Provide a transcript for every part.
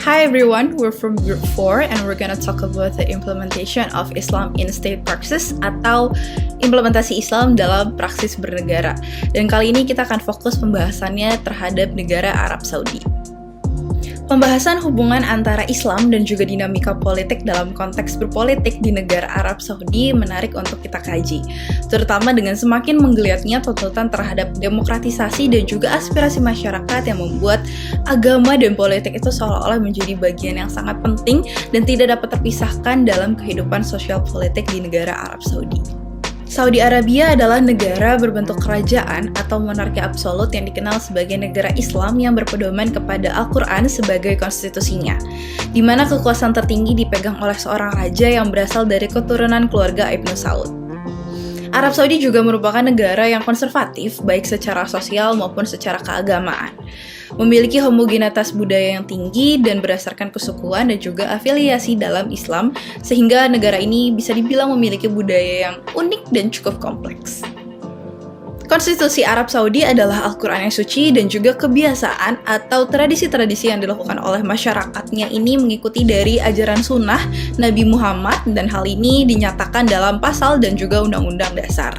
Hi everyone, we're from Group 4 and we're gonna talk about the implementation of Islam in state praxis atau implementasi Islam dalam praksis bernegara. Dan kali ini kita akan fokus pembahasannya terhadap negara Arab Saudi. Pembahasan hubungan antara Islam dan juga dinamika politik dalam konteks berpolitik di negara Arab Saudi menarik untuk kita kaji, terutama dengan semakin menggeliatnya tuntutan terhadap demokratisasi dan juga aspirasi masyarakat yang membuat agama dan politik itu seolah-olah menjadi bagian yang sangat penting dan tidak dapat terpisahkan dalam kehidupan sosial politik di negara Arab Saudi. Saudi Arabia adalah negara berbentuk kerajaan atau monarki absolut yang dikenal sebagai negara Islam yang berpedoman kepada Al-Quran sebagai konstitusinya, di mana kekuasaan tertinggi dipegang oleh seorang raja yang berasal dari keturunan keluarga Ibnu Saud. Arab Saudi juga merupakan negara yang konservatif baik secara sosial maupun secara keagamaan, memiliki homogenitas budaya yang tinggi dan berdasarkan kesukuan dan juga afiliasi dalam Islam, sehingga negara ini bisa dibilang memiliki budaya yang unik dan cukup kompleks. Konstitusi Arab Saudi adalah Al-Quran yang suci dan juga kebiasaan atau tradisi-tradisi yang dilakukan oleh masyarakatnya ini mengikuti dari ajaran sunnah Nabi Muhammad, dan hal ini dinyatakan dalam pasal dan juga undang-undang dasar.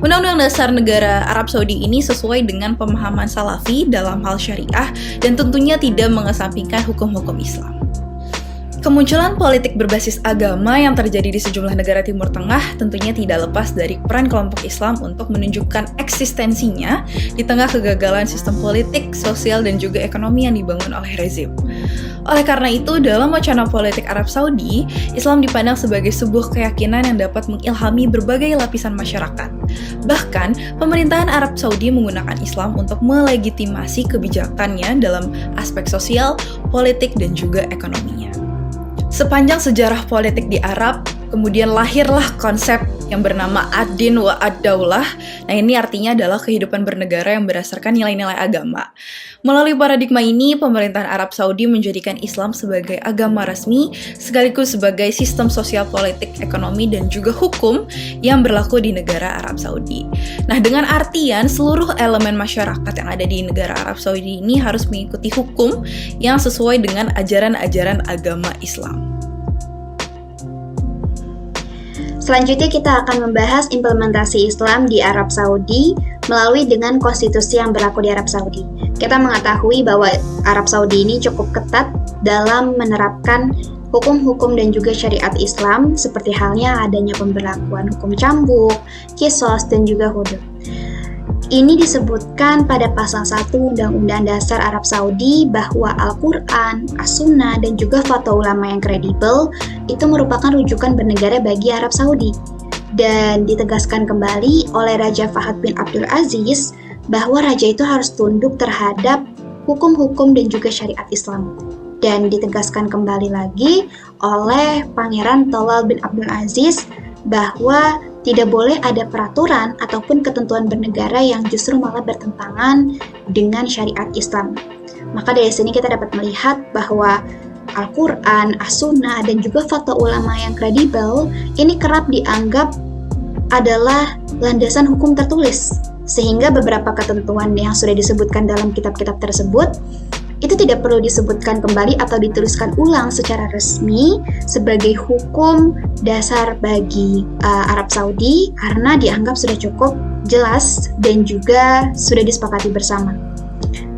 Undang-undang dasar negara Arab Saudi ini sesuai dengan pemahaman Salafi dalam hal syariah dan tentunya tidak mengesampingkan hukum-hukum Islam. Kemunculan politik berbasis agama yang terjadi di sejumlah negara Timur Tengah tentunya tidak lepas dari peran kelompok Islam untuk menunjukkan eksistensinya di tengah kegagalan sistem politik, sosial, dan juga ekonomi yang dibangun oleh rezim. Oleh karena itu, dalam wacana politik Arab Saudi, Islam dipandang sebagai sebuah keyakinan yang dapat mengilhami berbagai lapisan masyarakat. Bahkan, pemerintahan Arab Saudi menggunakan Islam untuk melegitimasi kebijakannya dalam aspek sosial, politik, dan juga ekonominya. Sepanjang sejarah politik di Arab, kemudian lahirlah konsep yang bernama ad-din wa ad-daulah. Nah, ini artinya adalah kehidupan bernegara yang berdasarkan nilai-nilai agama. Melalui paradigma ini, pemerintahan Arab Saudi menjadikan Islam sebagai agama resmi, sekaligus sebagai sistem sosial, politik, ekonomi, dan juga hukum yang berlaku di negara Arab Saudi. Nah, dengan artian seluruh elemen masyarakat yang ada di negara Arab Saudi ini harus mengikuti hukum yang sesuai dengan ajaran-ajaran agama Islam. Selanjutnya kita akan membahas implementasi Islam di Arab Saudi melalui dengan konstitusi yang berlaku di Arab Saudi. Kita mengetahui bahwa Arab Saudi ini cukup ketat dalam menerapkan hukum-hukum dan juga syariat Islam, seperti halnya adanya pemberlakuan hukum cambuk, qisas, dan juga hudud. Ini disebutkan pada pasal 1 Undang-Undang Dasar Arab Saudi bahwa Al-Quran, As-Sunnah, dan juga fatwa ulama yang kredibel itu merupakan rujukan bernegara bagi Arab Saudi. Dan ditegaskan kembali oleh Raja Fahad bin Abdul Aziz bahwa raja itu harus tunduk terhadap hukum-hukum dan juga syariat Islam. Dan ditegaskan kembali lagi oleh Pangeran Thalal bin Abdul Aziz bahwa tidak boleh ada peraturan ataupun ketentuan bernegara yang justru malah bertentangan dengan syariat Islam. Maka dari sini kita dapat melihat bahwa Al-Quran, As-Sunnah, dan juga fatwa ulama yang kredibel ini kerap dianggap adalah landasan hukum tertulis, sehingga beberapa ketentuan yang sudah disebutkan dalam kitab-kitab tersebut itu tidak perlu disebutkan kembali atau dituliskan ulang secara resmi sebagai hukum dasar bagi Arab Saudi karena dianggap sudah cukup jelas dan juga sudah disepakati bersama.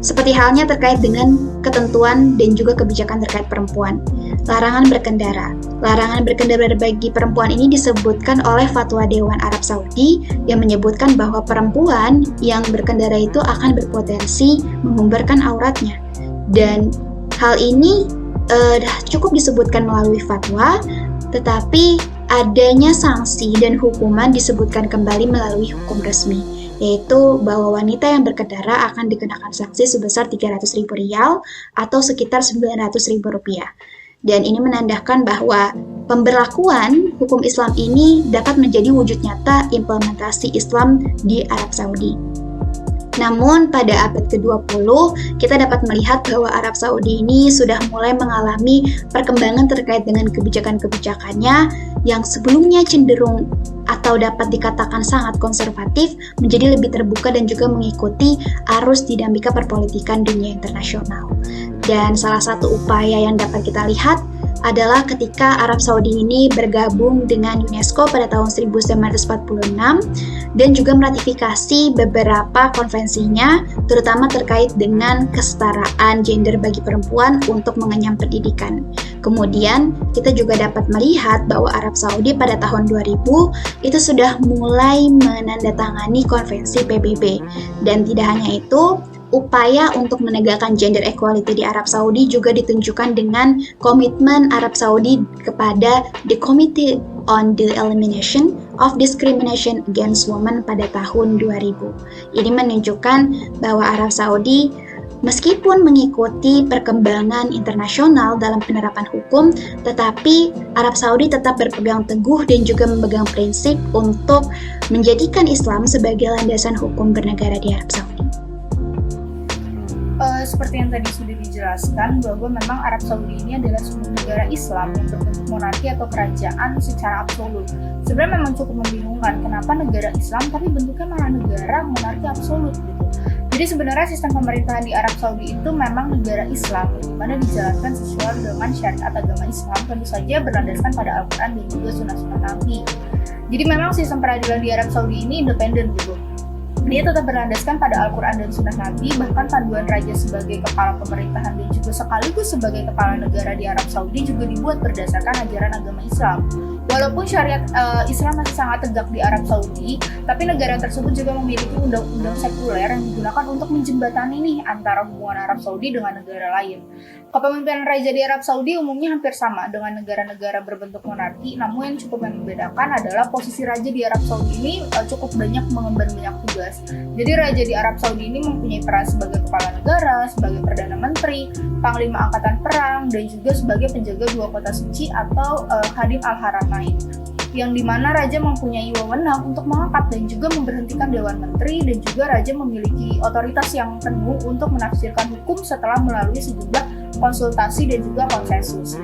Seperti halnya terkait dengan ketentuan dan juga kebijakan terkait perempuan. Larangan berkendara. Larangan berkendara bagi perempuan ini disebutkan oleh Fatwa Dewan Arab Saudi yang menyebutkan bahwa perempuan yang berkendara itu akan berpotensi mengumbarkan auratnya. Dan hal ini cukup disebutkan melalui fatwa, tetapi adanya sanksi dan hukuman disebutkan kembali melalui hukum resmi, yaitu bahwa wanita yang berkendara akan dikenakan sanksi sebesar Rp300.000 atau sekitar Rp900.000. Dan ini menandakan bahwa pemberlakuan hukum Islam ini dapat menjadi wujud nyata implementasi Islam di Arab Saudi. Namun pada abad ke-20 kita dapat melihat bahwa Arab Saudi ini sudah mulai mengalami perkembangan terkait dengan kebijakan-kebijakannya yang sebelumnya cenderung atau dapat dikatakan sangat konservatif menjadi lebih terbuka dan juga mengikuti arus dinamika perpolitikan dunia internasional. Dan salah satu upaya yang dapat kita lihat adalah ketika Arab Saudi ini bergabung dengan UNESCO pada tahun 1946 dan juga meratifikasi beberapa konvensinya, terutama terkait dengan kesetaraan gender bagi perempuan untuk mengenyam pendidikan. Kemudian kita juga dapat melihat bahwa Arab Saudi pada tahun 2000 itu sudah mulai menandatangani konvensi PBB. Dan tidak hanya itu, upaya untuk menegakkan gender equality di Arab Saudi juga ditunjukkan dengan komitmen Arab Saudi kepada The Committee on the Elimination of Discrimination Against Women pada tahun 2000. Ini menunjukkan bahwa Arab Saudi meskipun mengikuti perkembangan internasional dalam penerapan hukum, tetapi Arab Saudi tetap berpegang teguh dan juga memegang prinsip untuk menjadikan Islam sebagai landasan hukum bernegara di Arab Saudi. Seperti yang tadi sudah dijelaskan bahwa memang Arab Saudi ini adalah sebuah negara Islam yang berbentuk monarki atau kerajaan secara absolut. Sebenarnya memang cukup membingungkan kenapa negara Islam tapi bentuknya malah negara monarki absolut gitu. Jadi sebenarnya sistem pemerintahan di Arab Saudi itu memang negara Islam di mana dijalankan sesuai dengan syariat agama Islam, tentu saja berlandaskan pada Al-Quran dan juga sunnah-sunnah Nabi. Jadi memang sistem peradilan di Arab Saudi ini independen gitu. Dia tetap berlandaskan pada Al-Quran dan Sunnah Nabi, bahkan panduan raja sebagai kepala pemerintahan dan juga sekaligus sebagai kepala negara di Arab Saudi juga dibuat berdasarkan ajaran agama Islam. Walaupun syariat Islam masih sangat tegak di Arab Saudi, tapi negara tersebut juga memiliki undang-undang sekuler yang digunakan untuk menjembatani nih antara hubungan Arab Saudi dengan negara lain. Kepemimpinan raja di Arab Saudi umumnya hampir sama dengan negara-negara berbentuk monarki, namun yang cukup membedakan adalah posisi raja di Arab Saudi ini cukup banyak mengemban banyak tugas. Jadi raja di Arab Saudi ini mempunyai peran sebagai kepala negara, sebagai perdana menteri, panglima angkatan perang, dan juga sebagai penjaga dua kota suci atau Khadim Al-Haramain, yang dimana raja mempunyai wewenang untuk mengangkat dan juga memberhentikan dewan menteri, dan juga raja memiliki otoritas yang penuh untuk menafsirkan hukum setelah melalui sejumlah konsultasi dan juga konsensus.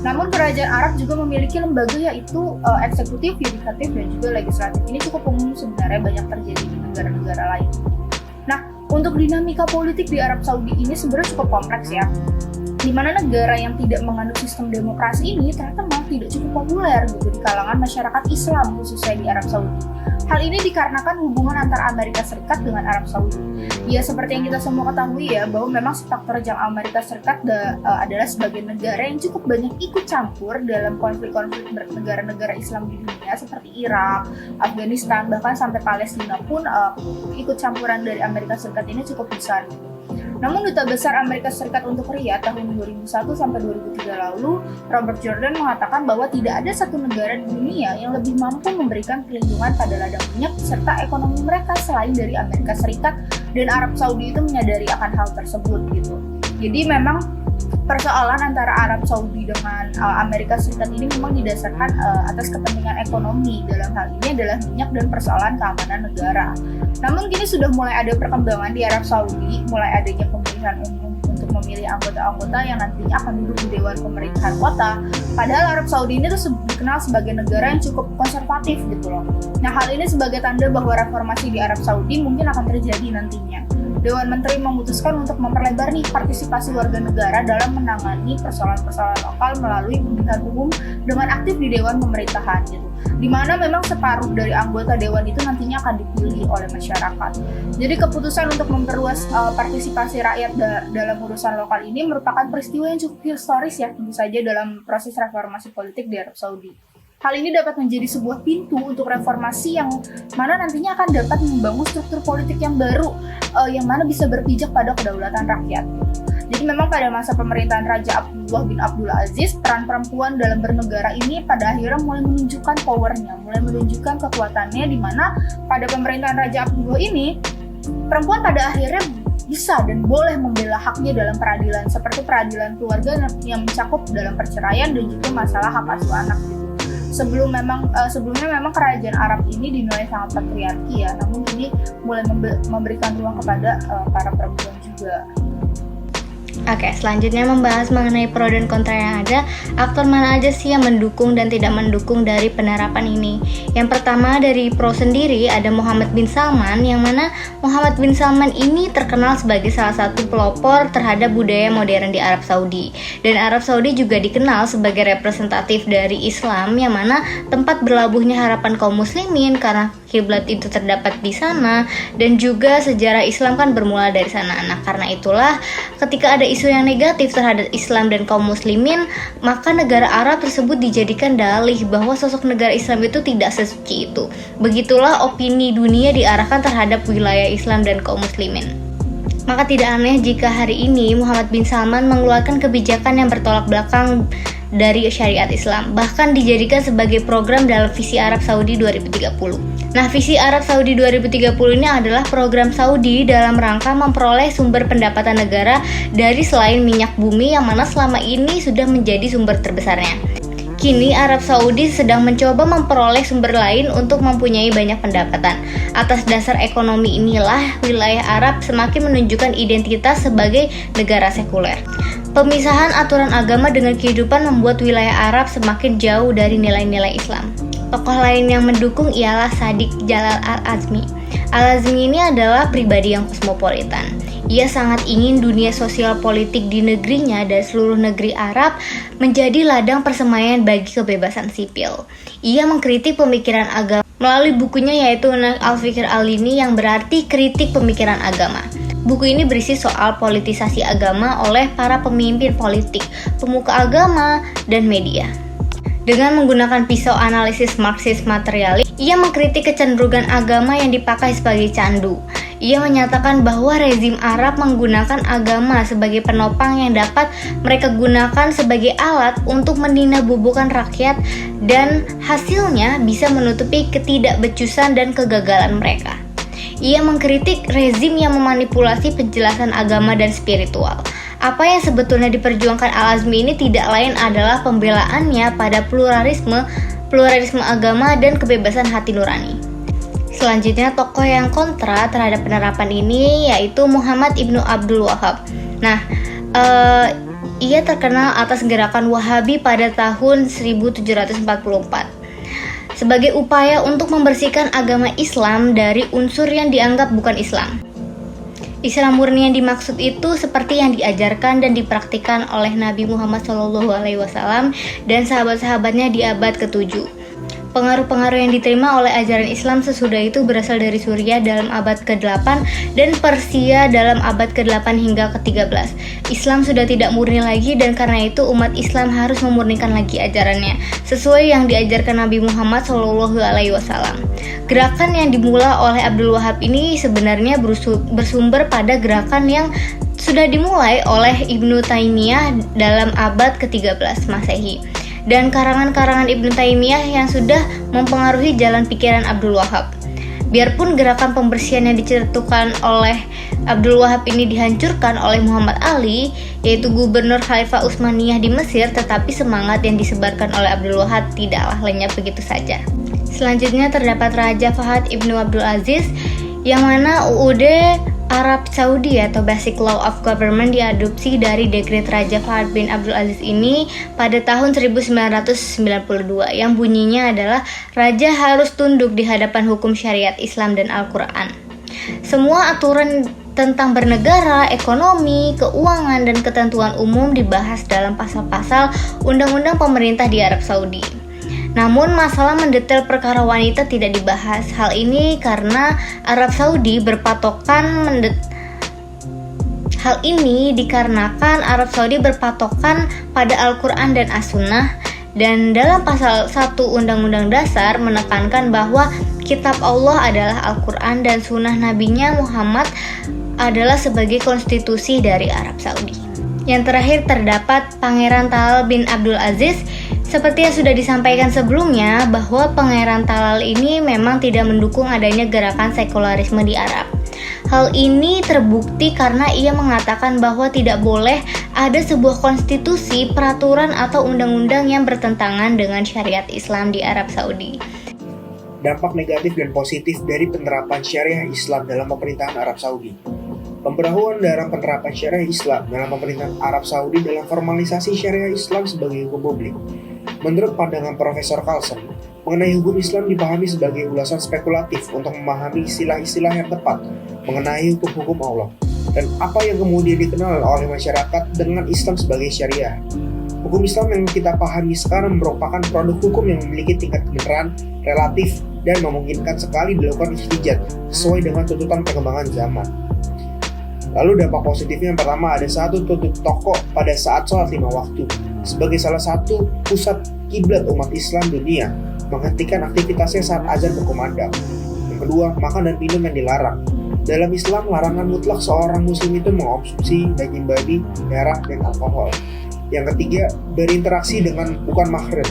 Namun kerajaan Arab juga memiliki lembaga yaitu eksekutif, yudikatif, dan juga legislatif. Ini cukup umum sebenarnya, banyak terjadi di negara-negara lain. Nah, untuk dinamika politik di Arab Saudi ini sebenarnya cukup kompleks ya, di mana negara yang tidak menganut sistem demokrasi ini ternyata malah tidak cukup populer gitu di kalangan masyarakat Islam khususnya di Arab Saudi. Hal ini dikarenakan hubungan antara Amerika Serikat dengan Arab Saudi. Ya seperti yang kita semua ketahui ya, bahwa memang sepak terjang Amerika Serikat adalah sebagai negara yang cukup banyak ikut campur dalam konflik-konflik negara-negara Islam di dunia seperti Irak, Afghanistan, bahkan sampai Palestina pun ikut campuran dari Amerika Serikat ini cukup besar. Namun Duta Besar Amerika Serikat untuk Riyadh tahun 2001 sampai 2003 lalu, Robert Jordan mengatakan bahwa tidak ada satu negara di dunia yang lebih mampu memberikan perlindungan pada ladang minyak serta ekonomi mereka selain dari Amerika Serikat, dan Arab Saudi itu menyadari akan hal tersebut gitu. Jadi memang persoalan antara Arab Saudi dengan Amerika Serikat ini memang didasarkan atas kepentingan ekonomi. Dalam hal ini adalah minyak dan persoalan keamanan negara. Namun kini sudah mulai ada perkembangan di Arab Saudi, mulai adanya pemilihan umum untuk memilih anggota-anggota yang nantinya akan duduk di Dewan Pemerintahan Kota. Padahal Arab Saudi ini tuh dikenal sebagai negara yang cukup konservatif gitu loh. Nah, hal ini sebagai tanda bahwa reformasi di Arab Saudi mungkin akan terjadi nantinya. Dewan Menteri memutuskan untuk memperlebar nih partisipasi warga negara dalam menangani persoalan-persoalan lokal melalui pemilihan umum dengan aktif di Dewan Pemerintahan gitu. Di mana memang separuh dari anggota dewan itu nantinya akan dipilih oleh masyarakat. Jadi keputusan untuk memperluas partisipasi rakyat dalam urusan lokal ini merupakan peristiwa yang cukup historis ya, tentu saja dalam proses reformasi politik di Arab Saudi. Hal ini dapat menjadi sebuah pintu untuk reformasi yang mana nantinya akan dapat membangun struktur politik yang baru, yang mana bisa berpijak pada kedaulatan rakyat. Jadi memang pada masa pemerintahan Raja Abdullah bin Abdul Aziz, peran perempuan dalam bernegara ini pada akhirnya mulai menunjukkan powernya, mulai menunjukkan kekuatannya, di mana pada pemerintahan Raja Abdullah ini, perempuan pada akhirnya bisa dan boleh membela haknya dalam peradilan, seperti peradilan keluarga yang mencakup dalam perceraian dan juga masalah hak asuh anak gitu. Sebelumnya memang kerajaan Arab ini dinilai sangat patriarki ya, namun kini mulai memberikan ruang kepada para perempuan juga. Oke, selanjutnya membahas mengenai pro dan kontra yang ada. Aktor mana aja sih yang mendukung dan tidak mendukung dari penerapan ini? Yang pertama dari pro sendiri ada Muhammad bin Salman, yang mana Muhammad bin Salman ini terkenal sebagai salah satu pelopor terhadap budaya modern di Arab Saudi. Dan Arab Saudi juga dikenal sebagai representatif dari Islam, yang mana tempat berlabuhnya harapan kaum muslimin karena kiblat itu terdapat di sana, dan juga sejarah Islam kan bermula dari sana. Nah, karena itulah ketika ada isu yang negatif terhadap Islam dan kaum muslimin, maka negara Arab tersebut dijadikan dalih bahwa sosok negara Islam itu tidak sesuci itu. Begitulah opini dunia diarahkan terhadap wilayah Islam dan kaum muslimin. Maka tidak aneh jika hari ini Muhammad bin Salman mengeluarkan kebijakan yang bertolak belakang dari syariat Islam, bahkan dijadikan sebagai program dalam visi Arab Saudi 2030. Nah, visi Arab Saudi 2030 ini adalah program Saudi dalam rangka memperoleh sumber pendapatan negara dari selain minyak bumi yang mana selama ini sudah menjadi sumber terbesarnya. Kini Arab Saudi sedang mencoba memperoleh sumber lain untuk mempunyai banyak pendapatan. Atas dasar ekonomi inilah wilayah Arab semakin menunjukkan identitas sebagai negara sekuler. Pemisahan aturan agama dengan kehidupan membuat wilayah Arab semakin jauh dari nilai-nilai Islam. Tokoh lain yang mendukung ialah Sadiq Jalal Al-Azmi. Al-Azmi ini adalah pribadi yang kosmopolitan. Ia sangat ingin dunia sosial politik di negerinya dan seluruh negeri Arab menjadi ladang persemaian bagi kebebasan sipil. Ia mengkritik pemikiran agama melalui bukunya yaitu Al-Fikr Al-Dini yang berarti kritik pemikiran agama. Buku ini berisi soal politisasi agama oleh para pemimpin politik, pemuka agama, dan media. Dengan menggunakan pisau analisis Marxis materialis, ia mengkritik kecenderungan agama yang dipakai sebagai candu. Ia menyatakan bahwa rezim Arab menggunakan agama sebagai penopang yang dapat mereka gunakan sebagai alat untuk meninabubukan rakyat, dan hasilnya bisa menutupi ketidakbecusan dan kegagalan mereka. Ia mengkritik rezim yang memanipulasi penjelasan agama dan spiritual. Apa yang sebetulnya diperjuangkan Al-Azmi ini tidak lain adalah pembelaannya pada pluralisme agama dan kebebasan hati nurani. Selanjutnya tokoh yang kontra terhadap penerapan ini yaitu Muhammad ibnu Abdul Wahab. Nah, ia terkenal atas gerakan Wahabi pada tahun 1744 sebagai upaya untuk membersihkan agama Islam dari unsur yang dianggap bukan Islam. Islam murni yang dimaksud itu seperti yang diajarkan dan dipraktikkan oleh Nabi Muhammad SAW dan sahabat-sahabatnya di abad ke-7. Pengaruh-pengaruh yang diterima oleh ajaran Islam sesudah itu berasal dari Suriah dalam abad ke-8 dan Persia dalam abad ke-8 hingga ke-13. Islam sudah tidak murni lagi dan karena itu umat Islam harus memurnikan lagi ajarannya sesuai yang diajarkan Nabi Muhammad SAW. Gerakan yang dimulai oleh Abdul Wahab ini sebenarnya bersumber pada gerakan yang sudah dimulai oleh Ibnu Taimiyah dalam abad ke-13 Masehi dan karangan-karangan Ibnu Taimiyah yang sudah mempengaruhi jalan pikiran Abdul Wahab. Biarpun gerakan pembersihan yang dicetuskan oleh Abdul Wahab ini dihancurkan oleh Muhammad Ali, yaitu gubernur Khalifah Utsmaniyah di Mesir, tetapi semangat yang disebarkan oleh Abdul Wahab tidaklah lenyap begitu saja. Selanjutnya terdapat Raja Fahad Ibnu Abdul Aziz, yang mana UUD Arab Saudi atau Basic Law of Government diadopsi dari dekret Raja Fahad bin Abdul Aziz ini pada tahun 1992 yang bunyinya adalah Raja harus tunduk di hadapan hukum syariat Islam dan Al-Quran. Semua aturan tentang bernegara, ekonomi, keuangan, dan ketentuan umum dibahas dalam pasal-pasal undang-undang pemerintah di Arab Saudi. Namun masalah mendetail perkara wanita tidak dibahas. Hal ini karena Arab Saudi berpatokan pada Al-Quran dan As-Sunnah, dan dalam pasal 1 Undang-Undang Dasar menekankan bahwa kitab Allah adalah Al-Quran dan Sunnah Nabinya Muhammad adalah sebagai konstitusi dari Arab Saudi. Yang terakhir terdapat Pangeran Talal bin Abdul Aziz. Seperti yang sudah disampaikan sebelumnya, bahwa Pangeran Talal ini memang tidak mendukung adanya gerakan sekularisme di Arab. Hal ini terbukti karena ia mengatakan bahwa tidak boleh ada sebuah konstitusi, peraturan, atau undang-undang yang bertentangan dengan syariat Islam di Arab Saudi. Dampak negatif dan positif dari penerapan syariah Islam dalam pemerintahan Arab Saudi. Pemberlakuan dalam penerapan syariah Islam dalam pemerintahan Arab Saudi dalam formalisasi syariah Islam sebagai hukum publik. Menurut pandangan Profesor Carlson, mengenai hukum Islam dipahami sebagai ulasan spekulatif untuk memahami istilah-istilah yang tepat mengenai hukum-hukum Allah dan apa yang kemudian dikenal oleh masyarakat dengan Islam sebagai syariah. Hukum Islam yang kita pahami sekarang merupakan produk hukum yang memiliki tingkat kebenaran relatif dan memungkinkan sekali dilakukan ijtihad sesuai dengan tuntutan perkembangan zaman. Lalu dampak positifnya yang pertama, ada satu tutup toko pada saat sholat 5 waktu sebagai salah satu pusat kiblat umat Islam dunia, menghentikan aktivitasnya saat azan berkumandang. Yang kedua, makan dan minum yang dilarang. Dalam Islam, larangan mutlak seorang muslim itu mengonsumsi daging babi, darah, dan alkohol. Yang ketiga, berinteraksi dengan bukan mahram.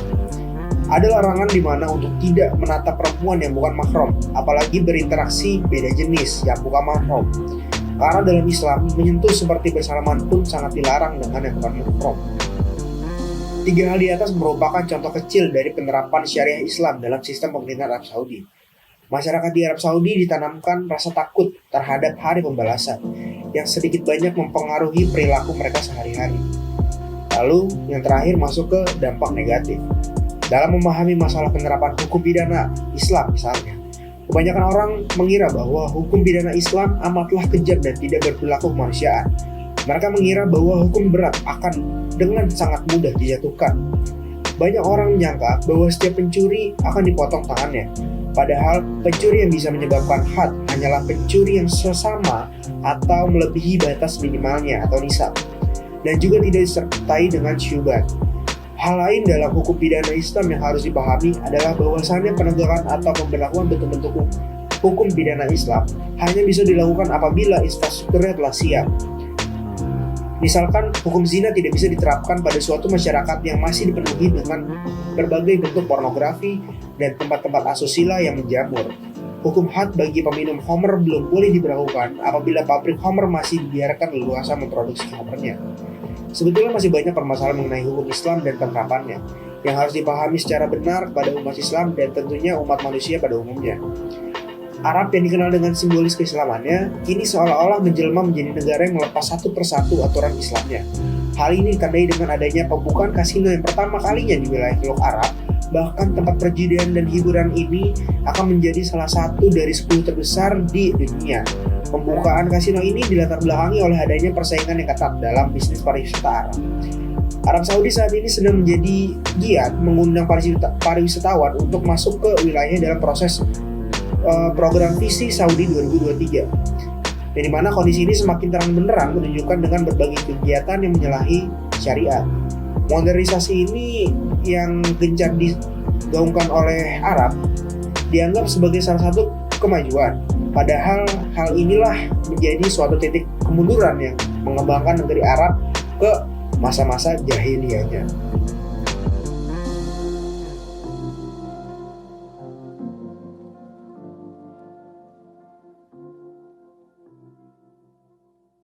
Ada larangan di mana untuk tidak menatap perempuan yang bukan mahram, apalagi berinteraksi beda jenis yang bukan mahram. Karena dalam Islam, menyentuh seperti bersalaman pun sangat dilarang dengan yang bukan mahram. 3 hal di atas merupakan contoh kecil dari penerapan syariah Islam dalam sistem pemerintahan Arab Saudi. Masyarakat di Arab Saudi ditanamkan rasa takut terhadap hari pembalasan, yang sedikit banyak mempengaruhi perilaku mereka sehari-hari. Lalu, yang terakhir masuk ke dampak negatif. Dalam memahami masalah penerapan hukum pidana Islam misalnya, kebanyakan orang mengira bahwa hukum pidana Islam amatlah kejam dan tidak berperilaku kemanusiaan. Mereka mengira bahwa hukum berat akan dengan sangat mudah dijatuhkan. Banyak orang menyangka bahwa setiap pencuri akan dipotong tangannya. Padahal pencuri yang bisa menyebabkan had hanyalah pencuri yang sesama atau melebihi batas minimalnya atau nisab, dan juga tidak disertai dengan syubhat. Hal lain dalam hukum pidana Islam yang harus dipahami adalah bahwasannya penegakan atau pemberlakuan bentuk-bentuk hukum pidana Islam hanya bisa dilakukan apabila infrastrukturnya telah siap. Misalkan, hukum zina tidak bisa diterapkan pada suatu masyarakat yang masih dipenuhi dengan berbagai bentuk pornografi dan tempat-tempat asusila yang menjamur. Hukum had bagi peminum khamr belum boleh diberlakukan apabila pabrik khamr masih dibiarkan leluasa memproduksi khamrnya. Sebetulnya masih banyak permasalahan mengenai hukum Islam dan penerapannya yang harus dipahami secara benar pada umat Islam dan tentunya umat manusia pada umumnya. Arab yang dikenal dengan simbolis keislamannya kini seolah-olah menjelma menjadi negara yang melepas satu persatu aturan Islamnya. Hal ini ditandai dengan adanya pembukaan kasino yang pertama kalinya di wilayah Teluk Arab. Bahkan tempat perjudian dan hiburan ini akan menjadi salah satu dari 10 terbesar di dunia. Pembukaan kasino ini dilatar belakangi oleh adanya persaingan yang ketat dalam bisnis pariwisata Arab. Arab Saudi saat ini sedang menjadi giat mengundang pariwisatawan untuk masuk ke wilayahnya dalam proses program visi Saudi 2023, dan di mana kondisi ini semakin terang benderang menunjukkan dengan berbagai kegiatan yang menyalahi syariat. Modernisasi ini yang gencar digaungkan oleh Arab dianggap sebagai salah satu kemajuan. Padahal hal inilah menjadi suatu titik kemunduran yang mengembangkan negeri Arab ke masa-masa jahiliyahnya.